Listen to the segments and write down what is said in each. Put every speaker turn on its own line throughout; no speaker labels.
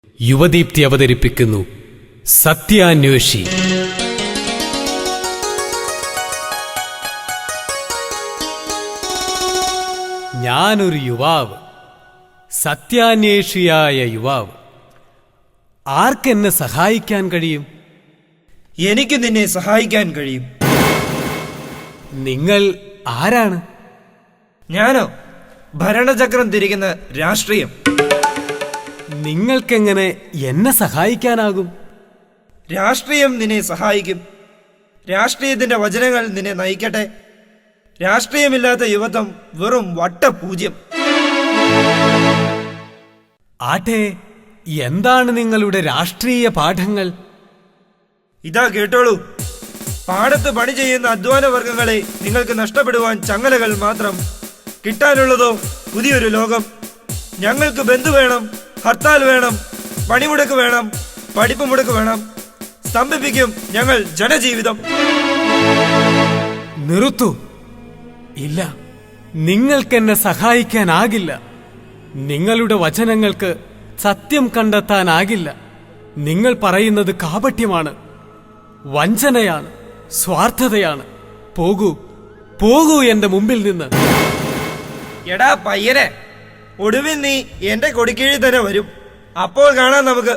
യുവദീപ്തി അവതരിപ്പിക്കുന്നു സത്യാന്വേഷി. ഞാനൊരു യുവാവ്, സത്യാന്വേഷിയായ യുവാവ്. ആർക്കെന്നെ സഹായിക്കാൻ കഴിയും?
എനിക്ക് നിന്നെ സഹായിക്കാൻ കഴിയും.
നിങ്ങൾ ആരാണ്?
ഞാനോ? ഭരണചക്രം തിരിക്കുന്ന രാഷ്ട്രീയം.
നിങ്ങൾക്കെങ്ങനെ എന്നെ സഹായിക്കാനാകും?
രാഷ്ട്രീയം നിന്നെ സഹായിക്കും. രാഷ്ട്രീയത്തിന്റെ വചനങ്ങൾ നിന്നെ നയിക്കട്ടെ. രാഷ്ട്രീയമില്ലാത്ത യുവത്വം വെറും വട്ടപൂജ്യം.
ആട്ടെ, എന്താണ് നിങ്ങളുടെ രാഷ്ട്രീയ പാഠങ്ങൾ?
ഇതാ കേട്ടോളൂ. പാടത്ത് പണി ചെയ്യുന്ന അധ്വാന വർഗങ്ങളെ നിങ്ങൾക്ക് നഷ്ടപ്പെടുവാൻ ചങ്ങലകൾ മാത്രം. കിട്ടാനുള്ളതോ പുതിയൊരു ലോകം. ഞങ്ങൾക്ക് ബന്ധു വേണം, ഹർത്താൽ വേണം, പണിമുടക്ക് വേണം, പഠിപ്പ് മുടക്ക് വേണം. സ്തംഭിപ്പിക്കും ഞങ്ങൾ ജനജീവിതം.
നിർത്തൂ. ഇല്ല, നിങ്ങൾക്കെന്നെ സഹായിക്കാനാകില്ല. നിങ്ങളുടെ വചനങ്ങൾക്ക് സത്യം കണ്ടെത്താനാകില്ല. നിങ്ങൾ പറയുന്നത് കാപട്യമാണ്, വഞ്ചനയാണ്, സ്വാർത്ഥതയാണ്. പോകൂ, പോകൂ എന്റെ മുമ്പിൽ നിന്ന്.
എടാ പയ്യനെ, ഒടുവിൽ നീ എന്റെ കൊടിക്കീഴിൽ തന്നെ വരും. അപ്പോൾ കാണാം നമുക്ക്.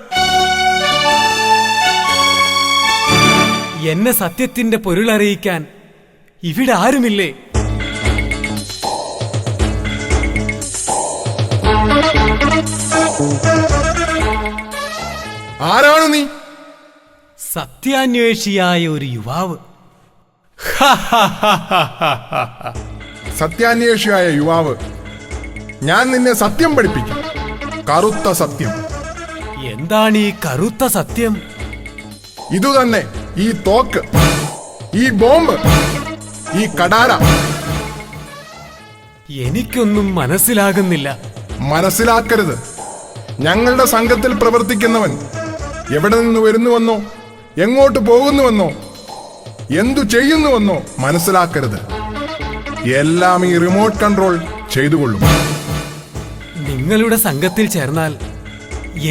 എന്നെ സത്യത്തിന്റെ പൊരുളറിയിക്കാൻ ഇവിടെ ആരുമില്ലേ?
ആരാണ് നീ?
സത്യാന്വേഷിയായ ഒരു യുവാവ്.
സത്യാന്വേഷിയായ യുവാവ്, ഞാൻ നിന്നെ സത്യം പഠിപ്പിക്കും. കറുത്ത സത്യം.
എന്താണ് ഈ കറുത്ത സത്യം?
ഇതുതന്നെ. ഈ തോക്ക്, ഈ ബോംബ്, ഈ കടാര.
എനിക്കൊന്നും മനസ്സിലാകുന്നില്ല.
മനസ്സിലാക്കരുത്. ഞങ്ങളുടെ സംഘത്തിൽ പ്രവർത്തിക്കുന്നവൻ എവിടെ നിന്ന് വരുന്നുവെന്നോ, എങ്ങോട്ട് പോകുന്നുവെന്നോ, എന്തു ചെയ്യുന്നുവെന്നോ മനസ്സിലാക്കരുത്. എല്ലാം ഈ റിമോട്ട് കൺട്രോൾ ചെയ്തുകൊള്ളും.
നിങ്ങളുടെ സംഘത്തിൽ ചേർന്നാൽ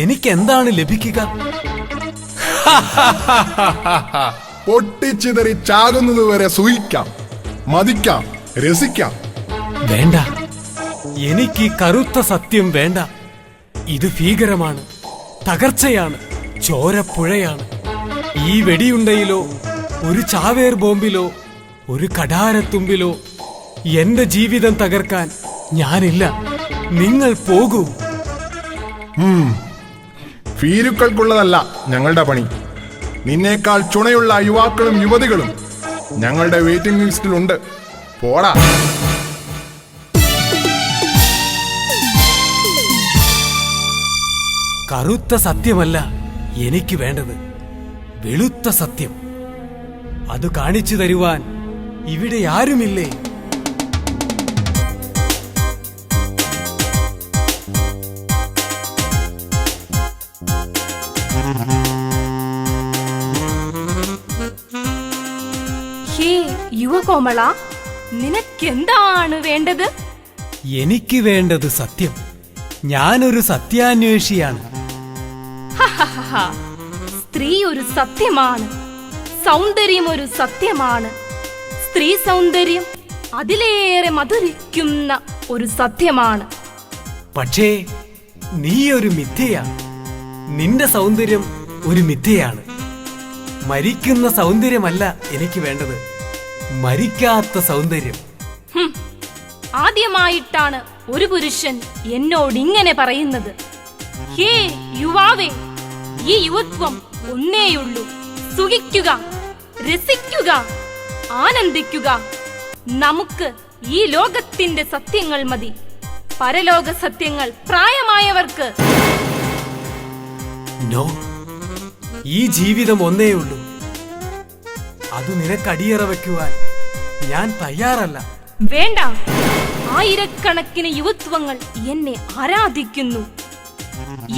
എനിക്കെന്താണ് ലഭിക്കുക?
പൊട്ടിച്ചിതറി ചാകുന്നതുവരെ സൂഹിക്കാം, മതിക്കാം, രസിക്കാം.
വേണ്ട, എനിക്ക് കറുത്ത സത്യം വേണ്ട. ഇത് ഭീകരമാണ്, തകർച്ചയാണ്, ചോരപ്പുഴയാണ്. ഈ വെടിയുണ്ടയിലോ, ഒരു ചാവേർ ബോംബിലോ, ഒരു കഠാരത്തുമ്പിലോ എന്റെ ജീവിതം തകർക്കാൻ ഞാനില്ല. നിങ്ങൾ പോകൂ.
ഭീരുക്കൾക്കുള്ളതല്ല ഞങ്ങളുടെ പണി. നിന്നേക്കാൾ ചുണയുള്ള യുവാക്കളും യുവതികളും ഞങ്ങളുടെ വെയിറ്റിംഗ് ലിസ്റ്റിലുണ്ട്. പോടാ.
കറുത്ത സത്യമല്ല എനിക്ക് വേണ്ടത്, വെളുത്ത സത്യം. അത് കാണിച്ചു തരുവാൻ ഇവിടെ ആരുമില്ലേ?
ഹേ യുവകോമള, നിനക്കെന്താണ് വേണ്ടത്?
എനിക്ക് വേണ്ടത് സത്യം. ഞാനൊരു സത്യാന്വേഷിയാണ്.
സ്ത്രീ ഒരു സത്യമാണ്, സൗന്ദര്യം ഒരു സത്യമാണ്. സ്ത്രീ സൗന്ദര്യം അതിലേറെ മധുരിക്കുന്ന ഒരു സത്യമാണ്.
പക്ഷേ നീ ഒരു മിഥ്യയാണ്. നിന്റെ സൗന്ദര്യം ഒരു മിഥ്യയാണ്. മരിക്കുന്ന സൗന്ദര്യമല്ല എനിക്ക് വേണ്ടത്, മരിക്കാത്ത സൗന്ദര്യം.
ആദ്യമായിട്ടാണ് ഒരു പുരുഷൻ എന്നോട് ഇങ്ങനെ പറയുന്നത്. ഹേ യുവാവേ, ഈ യുവത്വം ഒന്നേയുള്ളൂ. സുഖിക്കുക, രസിക്കുക, ആനന്ദിക്കുക. നമുക്ക് ഈ ലോകത്തിന്റെ സത്യങ്ങൾ മതി. പരലോക സത്യങ്ങൾ പ്രായമായവർക്ക്.
നോ, ഈ ജീവിതം ഒന്നേയുള്ളൂ. അത് നിനക്കടിയറ വയ്ക്കുവാൻ ഞാൻ തയ്യാറല്ല.
വേണ്ട, ആയിരക്കണക്കിന് യുവത്വങ്ങൾ എന്നെ ആരാധിക്കുന്നു.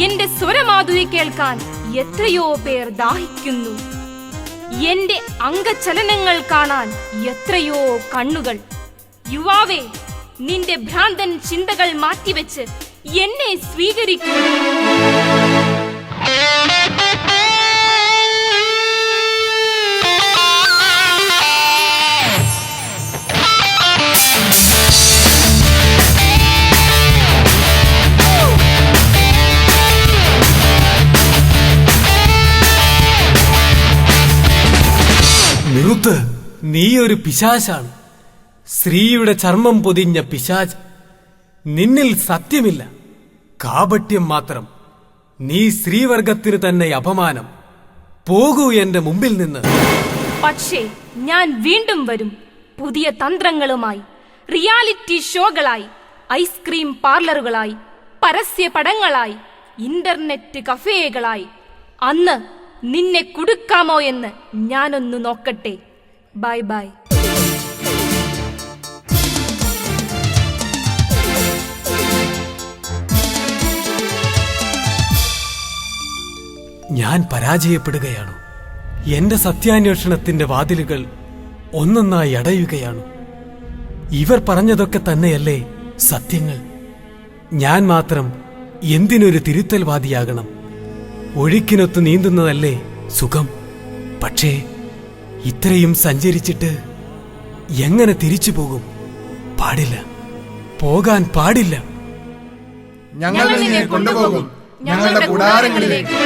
എന്റെ സ്വരമാധുരി കേൾക്കാൻ എത്രയോ പേർ ദാഹിക്കുന്നു. എന്റെ അംഗചലനങ്ങൾ കാണാൻ എത്രയോ കണ്ണുകൾ. യുവാവേ, നിന്റെ ഭ്രാന്തൻ ചിന്തകൾ മാറ്റിവെച്ച് എന്നെ സ്വീകരിക്കൂ.
നിർത്ത്. നീ ഒരു പിശാചാണ്, സ്ത്രീയുടെ ചർമ്മം പൊതിഞ്ഞ പിശാച്. നിന്നിൽ സത്യമില്ല, കാപട്യം മാത്രം. നീ സ്ത്രീവർഗത്തിന് തന്നെ അപമാനം. പോകൂ എന്റെ മുമ്പിൽ നിന്ന്.
പക്ഷേ ഞാൻ വീണ്ടും വരും, പുതിയ തന്ത്രങ്ങളുമായി, റിയാലിറ്റി ഷോകളായി, ഐസ്ക്രീം പാർലറുകളായി, പരസ്യ പടങ്ങളായി, ഇന്റർനെറ്റ് കഫേകളായി. അന്ന് നിന്നെ കുടുക്കാമോ എന്ന് ഞാനൊന്നു നോക്കട്ടെ. Bye bye.
ഞാൻ പരാജയപ്പെടുകയാണോ? എന്റെ സത്യാന്വേഷണത്തിന്റെ വാതിലുകൾ ഒന്നൊന്നായി അടയുകയാണ്. ഇവർ പറഞ്ഞതൊക്കെ തന്നെയല്ലേ സത്യങ്ങൾ? ഞാൻ മാത്രം എന്തിനൊരു തിരുത്തൽവാദിയാകണം? ഒഴുക്കിനൊത്തു നീന്തുന്നതല്ലേ സുഖം? പക്ഷേ ഇത്രയും സഞ്ചരിച്ചിട്ട് എങ്ങനെ തിരിച്ചു പോകും? പാടില്ല, പോകാൻ പാടില്ല.
ഞങ്ങൾ നിന്നെ കൊണ്ടുപോകും ഞങ്ങളുടെ കൂടാരങ്ങളിലേക്ക്.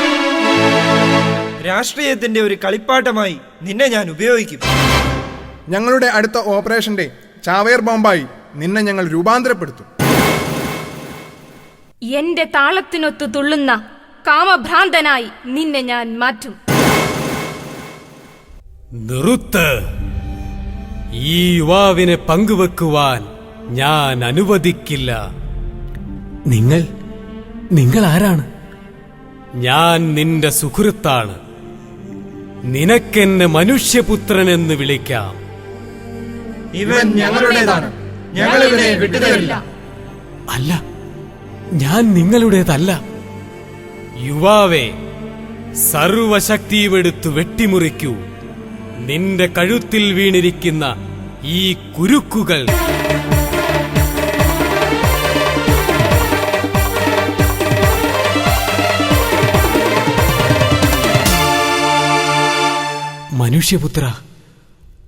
രാഷ്ട്രീയത്തിന്റെ ഒരു കളിപ്പാട്ടമായി നിന്നെ ഞാൻ ഉപയോഗിക്കും.
ഞങ്ങളുടെ അടുത്ത ഓപ്പറേഷന്റെ ചാവേർ ബോംബായി നിന്നെ ഞങ്ങൾ രൂപാന്തരപ്പെടുത്തും.
എന്റെ താളത്തിനൊത്തു തുള്ളുന്ന കാമഭ്രാന്തനായി നിന്നെ ഞാൻ മാറ്റും.
നിർത്ത്. ഈ യുവാവിനെ പങ്കുവെക്കുവാൻ ഞാൻ അനുവദിക്കില്ല. നിങ്ങൾ ആരാണ്? ഞാൻ നിന്റെ സുഹൃത്താണ്. നിനക്കെന്നെ മനുഷ്യപുത്രനെന്ന് വിളിക്കാം.
ഇവൻ ഞങ്ങളുടേതാണ്, ഞങ്ങളിവനെ വിട്ടുതരില്ല.
അല്ല, ഞാൻ നിങ്ങളുടേതല്ല. യുവാവേ, സർവശക്തിയുമെടുത്തു വെട്ടിമുറിക്കൂ നിന്റെ കഴുത്തിൽ വീണിരിക്കുന്ന ഈ കുരുക്കുകൾ. മനുഷ്യപുത്ര,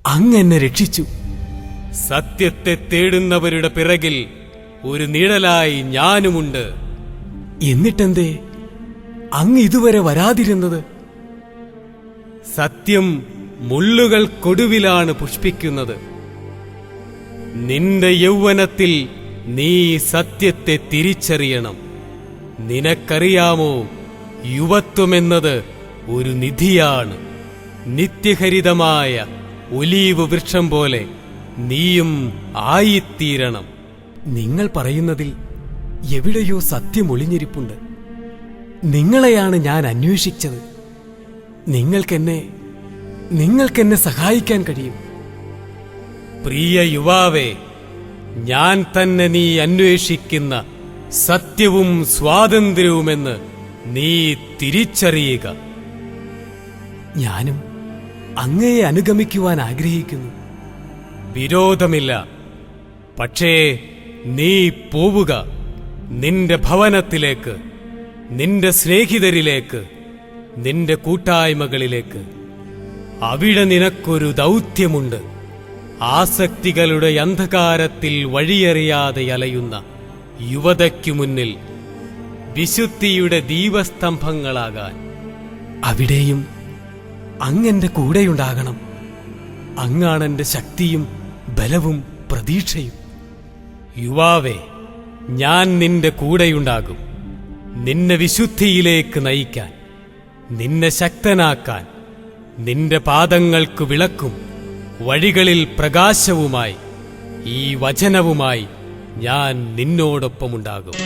അങ്ങെന്നെ രക്ഷിച്ചു. സത്യത്തെ തേടുന്നവരുടെ പിറകിൽ ഒരു നിഴലായി ഞാനുമുണ്ട്. എന്നിട്ടെന്തേ അങ്ങ് ഇതുവരെ വരാതിരുന്നത്? സത്യം മുള്ളുകൾക്കൊടുവിലാണ് പുഷ്പിക്കുന്നത്. നിന്റെ യൗവനത്തിൽ നീ സത്യത്തെ തിരിച്ചറിയണം. നിനക്കറിയാമോ, യുവത്വമെന്നത് ഒരു നിധിയാണ്. നിത്യഹരിതമായ ഒലീവ് വൃക്ഷം പോലെ നീയും ആയിത്തീരണം. നിങ്ങൾ പറയുന്നതിൽ എവിടെയോ സത്യം ഒളിഞ്ഞിരിപ്പുണ്ട്. നിങ്ങളെയാണ് ഞാൻ അന്വേഷിച്ചത്. നിങ്ങൾക്കെന്നെ സഹായിക്കാൻ കഴിയും. പ്രിയ യുവാവേ, ഞാൻ തന്നെ നീ അന്വേഷിക്കുന്ന സത്യവും സ്വാതന്ത്ര്യവുമെന്ന് നീ തിരിച്ചറിയുക. ഞാനും അങ്ങയെ അനുഗമിക്കുവാൻ ആഗ്രഹിക്കുന്നു. വിരോധമില്ല. പക്ഷേ നീ പോവുക നിന്റെ ഭവനത്തിലേക്ക്, നിന്റെ സ്നേഹിതരിലേക്ക്, നിന്റെ കൂട്ടായ്മകളിലേക്ക്. അവിടെ നിനക്കൊരു ദൗത്യമുണ്ട്. ആസക്തികളുടെ അന്ധകാരത്തിൽ വഴിയറിയാതെ അലയുന്ന യുവതയ്ക്കു മുന്നിൽ വിശുദ്ധിയുടെ ദീപസ്തംഭങ്ങളാകാൻ. അവിടെയും അങ്ങെന്റെ കൂടെയുണ്ടാകണം. അങ്ങാണെന്റെ ശക്തിയും ബലവും പ്രതീക്ഷയും. യുവാവേ, ഞാൻ നിന്റെ കൂടെയുണ്ടാകും. നിന്നെ വിശുദ്ധിയിലേക്ക് നയിക്കാൻ, നിന്നെ ശക്തനാക്കാൻ, നിന്റെ പാദങ്ങൾക്ക് വിളക്കും വഴികളിൽ പ്രകാശവുമായി ഈ വചനവുമായി ഞാൻ നിന്നോടൊപ്പമുണ്ടാകും.